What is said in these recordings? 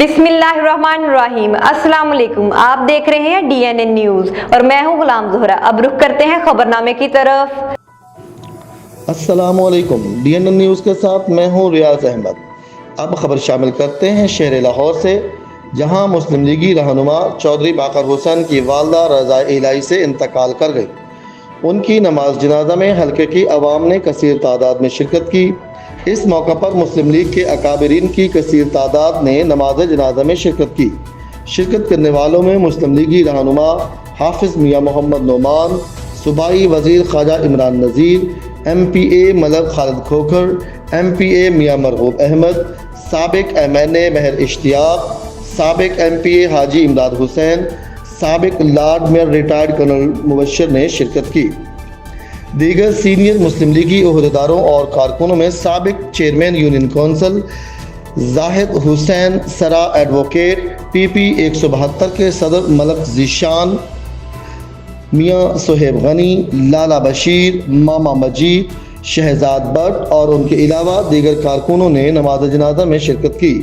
बिस्मिल्लाहिर्रहमानिर्रहीम। अस्सलाम वालेकुम। आप देख रहे हैं DNN न्यूज़ और मैं हूं गुलाम ज़ोहरा। अब रुख करते हैं खबरनामे की तरफ। अस्सलामु अलैकुम। DNN न्यूज़ के साथ मैं हूं रियाज अहमद। अब खबर शामिल करते हैं शहर लाहौर से, जहां मुस्लिम लीगी रहनुमा चौधरी बाकर हुसैन की वालदा रज़ा इलाही से इंतकाल कर गई। उनकी नमाज जनाजा में हल्के की अवाम ने कसीर तादाद में शिरकत की। इस मौका पर मुस्लिम लीग के अकाबरीन की कसीर तादाद ने नमाज जनाजा में शिरकत की। शिरकत करने वालों में मुस्लिम लीगी रहनुमा हाफिज मियाँ मोहम्मद नोमान, सूबाई वजीर ख्वाजा इमरान नज़ीर, MPA मलक खालिद खोखर, MPA मियाँ मरगूब अहमद, साबिक MNA महर इश्तियाक, साबिक MPA हाजी इमदाद हुसैन, साबिक lord mayor retired colonel Mubashir ने शिरकत की। दीगर सीनियर मुस्लिम लीगी ओहदेदारों और कारकुनों में साबिक chairman union council Zahid Hussain सरा, एडवोकेट PP 172 के सदर मलक जीशान, मियाँ सुहेब गनी, लाला बशीर, मामा मजीद, शहजाद भट्ट और उनके अलावा दीगर कारकुनों ने नमाज जनाजा में शिरकत की।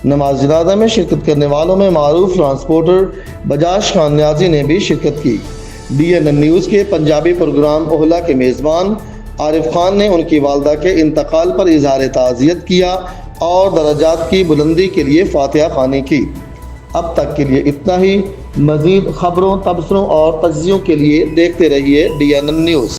नमाज जनाजा में शिरकत करने वालों में मारूफ ट्रांसपोर्टर बजाज खान न्याजी ने भी शिरकत की। DNN न्यूज़ के पंजाबी प्रोग्राम ओहला के मेज़बान आरिफ खान ने उनकी वालदा के इंतकाल पर इजहार ताज़ियत किया और दराजात की बुलंदी के लिए फातिहा ख़वानी की। अब तक के लिए इतना ही। मज़ीद खबरों, तबसरों और तज्ज़ियों के लिए देखते रहिए DNN न्यूज़।